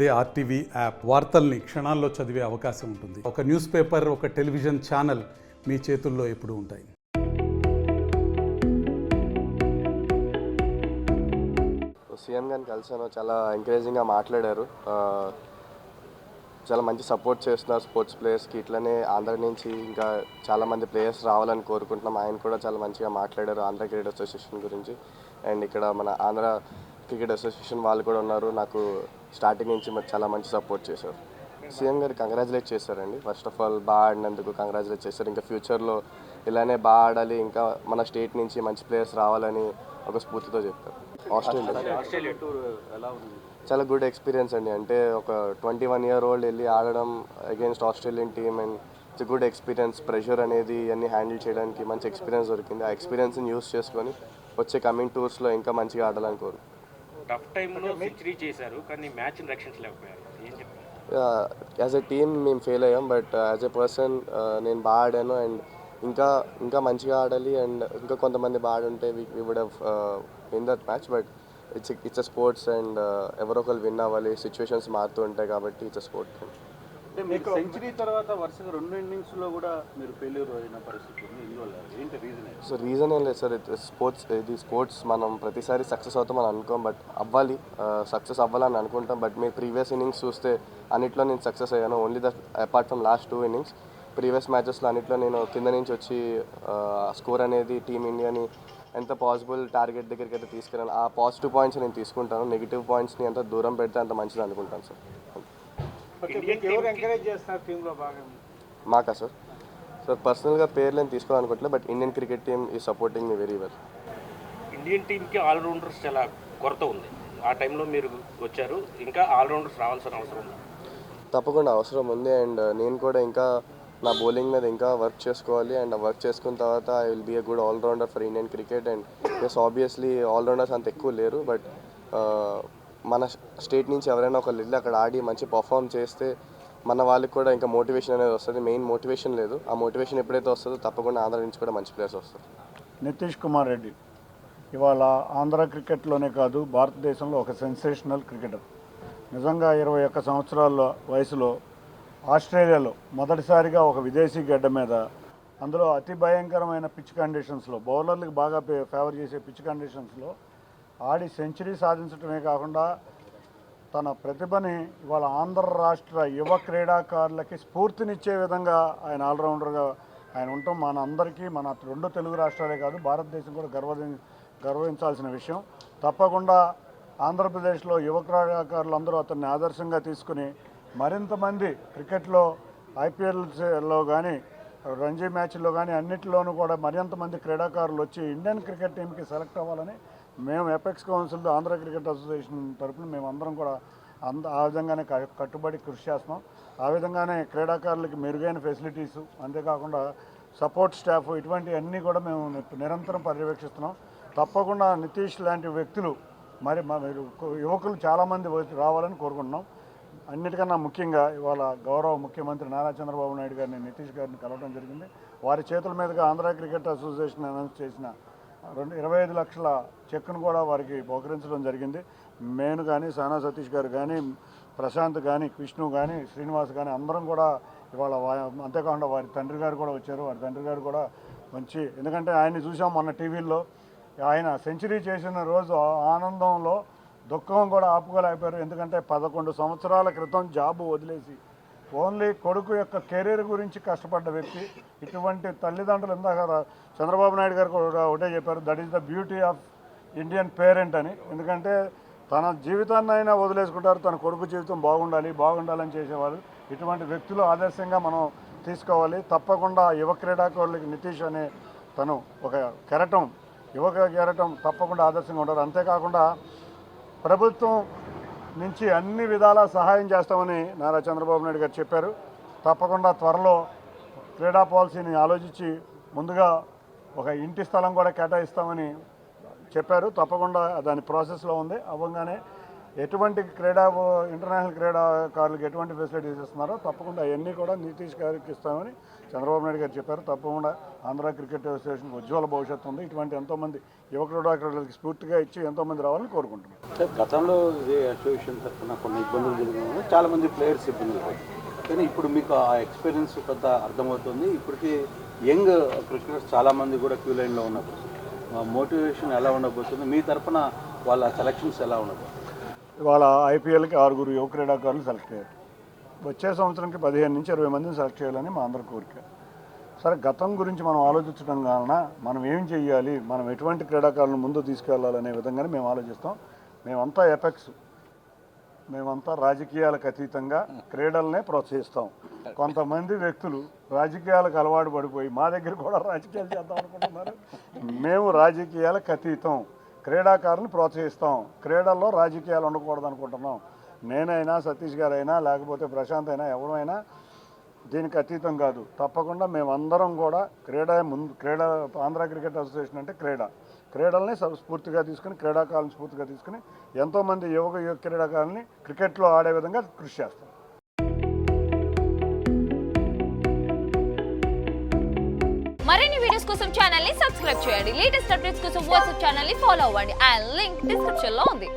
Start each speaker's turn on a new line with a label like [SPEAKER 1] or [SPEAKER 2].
[SPEAKER 1] అదే RTV app వార్తల్ని క్షణాల్లో చదివే అవకాశం ఉంటుంది. ఒక న్యూస్ పేపర్, ఒక టెలివిజన్ ఛానల్ మీ చేతుల్లో ఎప్పుడూ ఉంటాయి.
[SPEAKER 2] సీఎం గారిని కలిసాను, చాలా ఎంకరేజింగ్గా మాట్లాడారు. చాలా మంచి సపోర్ట్ చేస్తున్నారు స్పోర్ట్స్ ప్లేయర్స్కి. ఇట్లనే ఆంధ్ర నుంచి ఇంకా చాలామంది ప్లేయర్స్ రావాలని కోరుకుంటున్నాం. ఆయన కూడా చాలా మంచిగా మాట్లాడారు ఆంధ్ర క్రికెట్ అసోసియేషన్ గురించి. అండ్ ఇక్కడ మన ఆంధ్ర క్రికెట్ అసోసియేషన్ వాళ్ళు కూడా ఉన్నారు, నాకు స్టార్టింగ్ నుంచి చాలా మంచి సపోర్ట్ చేశారు. సీఎం గారు కంగ్రాచులేట్ చేశారండి. ఫస్ట్ ఆఫ్ ఆల్ బాగా ఆడినందుకు కంగ్రాచులేట్ చేశారు. ఇంకా ఫ్యూచర్లో ఇలానే బాగా ఆడాలి, ఇంకా మన స్టేట్ నుంచి మంచి ప్లేయర్స్ రావాలని ఒక స్ఫూర్తితో చెప్పారు. ఆస్ట్రేలియా టూర్ ఎలా ఉంది? చాలా గుడ్ ఎక్స్పీరియన్స్ అండి. అంటే ఒక 21 year old వెళ్ళి ఆడడం against Australian team, and it's good experience. Pressure అనేది అన్నీ హ్యాండిల్ చేయడానికి మంచి ఎక్స్పీరియన్స్ దొరికింది. ఆ ఎక్స్పీరియన్స్ని యూస్ చేసుకొని వచ్చే కమింగ్ టూర్స్లో ఇంకా మంచిగా ఆడాలని కోరు.
[SPEAKER 3] టఫ్ టైంలో సెంచరీ చేశారు, కానీ మ్యాచ్ని రక్షించలేకపోయారు. ఏం చెప్తారు?
[SPEAKER 2] యాజ్ ఎ టీమ్ మేము ఫెయిల్ అయ్యాం, బట్ యాజ్ ఎ పర్సన్ నేను బాగా ఆడాను. అండ్ ఇంకా మంచిగా ఆడాలి, అండ్ ఇంకా కొంతమంది బాగా ఆడుంటే we would have win that match. But it's a sports, and ఎవరో ఒకరు విన్ అవ్వాలి. సిచ్యువేషన్స్ మారుతూ ఉంటాయి కాబట్టి ఇట్స్ అ స్పోర్ట్.
[SPEAKER 4] అంటే మీకు సెంచరీ తర్వాత వరుసగా 2 innings కూడా మీరు ఫెయిల్యూర్ అయిన పరిస్థితి ఏంటి రీజన్?
[SPEAKER 2] సో రీజన్ ఏం లేదు సార్, ఇది స్పోర్ట్స్. మనం ప్రతిసారి సక్సెస్ అవుతామని అనుకోం, బట్ అవ్వాలి, సక్సెస్ అవ్వాలని అనుకుంటాం. బట్ మీ ప్రీవియస్ ఇన్నింగ్స్ చూస్తే అన్నిట్లో నేను సక్సెస్ అయ్యాను. Only apart from last 2 innings, previous మ్యాచెస్లో అన్నిట్లో నేను కింద నుంచి వచ్చి స్కోర్ అనేది టీమిండియాని ఎంత పాసిబుల్ టార్గెట్ దగ్గరికి అయితే తీసుకెళ్ళాను. ఆ పాజిటివ్ పాయింట్స్ నేను తీసుకుంటాను, నెగిటివ్ పాయింట్స్ని ఎంత దూరం పెడితే అంత మంచిది అనుకుంటాను సార్. మాకా సార్ పర్సనల్గా పేర్లు ఏం తీసుకోవాలనుకోవట్లేదు, బట్ ఇండియన్ క్రికెట్ టీమ్ ఈ సపోర్టింగ్ మీ వెరీ వెల్.
[SPEAKER 3] ఇండియన్ టీంకి ఆల్రౌండర్స్ చాలా కొరత ఉంది. ఆ టైంలో మీరు వచ్చారు, ఇంకా ఆల్రౌండర్స్ రావాల్సిన అవసరం ఉంది.
[SPEAKER 2] తప్పకుండా అవసరం ఉంది, అండ్ నేను కూడా ఇంకా నా బౌలింగ్ మీద ఇంకా వర్క్ చేసుకోవాలి. అండ్ వర్క్ చేసుకున్న తర్వాత I will be a good allrounder for Indian cricket. And yes, obviously allrounders అంత ఎక్కువ లేరు, బట్ మన స్టేట్ నుంచి ఎవరైనా ఒకళ్ళు వెళ్ళి అక్కడ ఆడి మంచి పర్ఫామ్ చేస్తే మన వాళ్ళకి కూడా ఇంకా మోటివేషన్ అనేది వస్తుంది. మెయిన్ మోటివేషన్ లేదు, ఆ మోటివేషన్ ఎప్పుడైతే వస్తుందో తప్పకుండా ఆంధ్ర నుంచి కూడా మంచి ప్లేయర్స్ వస్తారు.
[SPEAKER 5] నితీష్ కుమార్ రెడ్డి ఇవాళ ఆంధ్ర క్రికెట్లోనే కాదు, భారతదేశంలో ఒక సెన్సేషనల్ క్రికెటర్. నిజంగా 21 సంవత్సరాల వయసులో ఆస్ట్రేలియాలో మొదటిసారిగా ఒక విదేశీ గడ్డ మీద, అందులో అతి భయంకరమైన పిచ్ కండిషన్స్లో, బౌలర్లకు బాగా ఫేవర్ చేసే పిచ్ కండిషన్స్లో ఆడి సెంచరీ సాధించడమే కాకుండా తన ప్రతిభని ఇవాళ ఆంధ్ర రాష్ట్ర యువ క్రీడాకారులకి స్ఫూర్తినిచ్చే విధంగా ఆయన ఆల్రౌండర్గా ఆయన ఉండటం మన అందరికీ, మన 2 తెలుగు రాష్ట్రాలే కాదు భారతదేశం కూడా గర్వించాల్సిన విషయం. తప్పకుండా ఆంధ్రప్రదేశ్లో యువ క్రీడాకారులందరూ అతన్ని ఆదర్శంగా తీసుకుని మరింత మంది క్రికెట్లో ఐపీఎల్లో కానీ రంజీ మ్యాచ్ల్లో కానీ అన్నింటిలోనూ కూడా మరింత మంది క్రీడాకారులు వచ్చి ఇండియన్ క్రికెట్ టీంకి సెలెక్ట్ అవ్వాలని మేము apex council Andhra cricket association తరఫున మేమందరం కూడా ఆ విధంగానే కట్టుబడి కృషి చేస్తున్నాం. ఆ విధంగానే క్రీడాకారులకి మెరుగైన ఫెసిలిటీసు, అంతేకాకుండా సపోర్ట్ స్టాఫ్, ఇటువంటివన్నీ కూడా మేము నిరంతరం పర్యవేక్షిస్తున్నాం. తప్పకుండా నితీష్ లాంటి వ్యక్తులు మీరు యువకులు చాలామంది రావాలని కోరుకుంటున్నాం. అన్నిటికన్నా ముఖ్యంగా ఇవాళ గౌరవ ముఖ్యమంత్రి నారా చంద్రబాబు నాయుడు గారిని, నితీష్ గారిని కలవడం జరిగింది. వారి చేతుల మీదుగా ఆంధ్ర క్రికెట్ అసోసియేషన్ అనౌన్స్ చేసిన 25 లక్షల చెక్ను కూడా వారికి బహుకరించడం జరిగింది. నేను కానీ, సానా సతీష్ గారు కానీ, ప్రశాంత్ కానీ, విష్ణు కానీ, శ్రీనివాస్ కానీ అందరం కూడా ఇవాళ, అంతేకాకుండా వారి తండ్రి గారు కూడా వచ్చారు. వారి తండ్రి గారు కూడా మంచి, ఎందుకంటే ఆయన్ని చూసాం మొన్న టీవీల్లో, ఆయన సెంచరీ చేసిన రోజు ఆనందంలో దుఃఖం కూడా ఆపుకోలేకపోయారు. ఎందుకంటే 11 సంవత్సరాల క్రితం జాబు వదిలేసి ఓన్లీ కొడుకు యొక్క కెరీర్ గురించి కష్టపడ్డ వ్యక్తి. ఇటువంటి తల్లిదండ్రులు, ఇందాక చంద్రబాబు నాయుడు గారు కూడా ఒకటే చెప్పారు, that is the beauty of Indian parent అని. ఎందుకంటే తన జీవితాన్ని అయినా వదిలేసుకుంటారు, తన కొడుకు జీవితం బాగుండాలని చేసేవాళ్ళు. ఇటువంటి వ్యక్తులు ఆదర్శంగా మనం తీసుకోవాలి. తప్పకుండా యువ క్రీడాకారులకి నితీష్ అనే తను ఒక కెరటం, కెరటం తప్పకుండా ఆదర్శంగా ఉంటారు. అంతేకాకుండా ప్రభుత్వం నుంచి అన్ని విధాలా సహాయం చేస్తామని నారా చంద్రబాబు నాయుడు గారు చెప్పారు. తప్పకుండా త్వరలో క్రీడా పాలసీని ఆలోచించి ముందుగా ఒక ఇంటి స్థలం కూడా కేటాయిస్తామని చెప్పారు. తప్పకుండా దాని ప్రాసెస్లో ఉంది. అవ్వగానే ఎటువంటి ఇంటర్నేషనల్ క్రీడాకారులకు ఎటువంటి ఫెసిలిటీస్ ఇస్తున్నారో తప్పకుండా అవన్నీ కూడా నితీష్ గారికి ఇస్తామని చంద్రబాబు నాయుడు గారు చెప్పారు. తప్పకుండా ఆంధ్ర క్రికెట్ అసోసియేషన్కి ఉజ్వల భవిష్యత్తు ఉంది. ఇటువంటి ఎంతోమంది యువ క్రీడాకారులకు స్ఫూర్తిగా ఇచ్చి ఎంతోమంది రావాలని కోరుకుంటున్నాం.
[SPEAKER 4] గతంలో ఇదే అసోసియేషన్ తరఫున కొన్ని ఇబ్బందులు జరిగిన చాలామంది ప్లేయర్స్ ఇబ్బందులు పడ్డారు. కానీ ఇప్పుడు మీకు ఆ ఎక్స్పీరియన్స్ కొంత అర్థమవుతుంది. ఇప్పటికీ యంగ్ క్రికెటర్స్ చాలామంది కూడా క్యూ లైన్లో ఉన్నప్పుడు మోటివేషన్ ఎలా ఉండబోతుంది, మీ తరఫున వాళ్ళ సెలక్షన్స్ ఎలా ఉండబోతుంది?
[SPEAKER 5] ఇవాళ ఐపీఎల్కి 6 యువ క్రీడాకారులు సెలెక్ట్ అయ్యారు. వచ్చే సంవత్సరానికి 15 నుంచి 20 మందిని సెలెక్ట్ చేయాలని మా అందరి కోరిక. సరే, గతం గురించి మనం ఆలోచించడం వలన మనం ఏం చేయాలి, మనం ఎటువంటి క్రీడాకారులను ముందు తీసుకెళ్లాలనే విధంగానే మేము ఆలోచిస్తాం. మేమంతా ఎపెక్స్, మేమంతా రాజకీయాలకు అతీతంగా క్రీడలనే ప్రోత్సహిస్తాం. కొంతమంది వ్యక్తులు రాజకీయాలకు అలవాటు పడిపోయి మా దగ్గర కూడా రాజకీయాలు చేద్దాం అనుకుంటున్నారు. మేము రాజకీయాలకు అతీతం, క్రీడాకారులను ప్రోత్సహిస్తాం. క్రీడల్లో రాజకీయాలు ఉండకూడదు అనుకుంటున్నాం. నేనైనా, సతీష్ గారైనా, లేకపోతే ప్రశాంత్ అయినా, ఎవరైనా దీనికి అతీతం కాదు. తప్పకుండా మేమందరం కూడా క్రీడ ఆంధ్ర క్రికెట్ అసోసియేషన్ అంటే క్రీడల్ని స్ఫూర్తిగా తీసుకుని, క్రీడాకారులను స్ఫూర్తిగా తీసుకుని ఎంతోమంది యువ క్రీడాకారుల్ని క్రికెట్లో ఆడే విధంగా కృషి చేస్తాం.
[SPEAKER 6] మరిన్ని వీడియోస్ కోసం ఛానల్ ని సబ్స్క్రైబ్ చేయండి. లేటెస్ట్ అప్డేట్స్ కోసం వాట్సాప్ ఛానల్ ని ఫాలో అవ్వండి. అండ్ లింక్ డిస్క్రిప్షన్ లో ఉంది.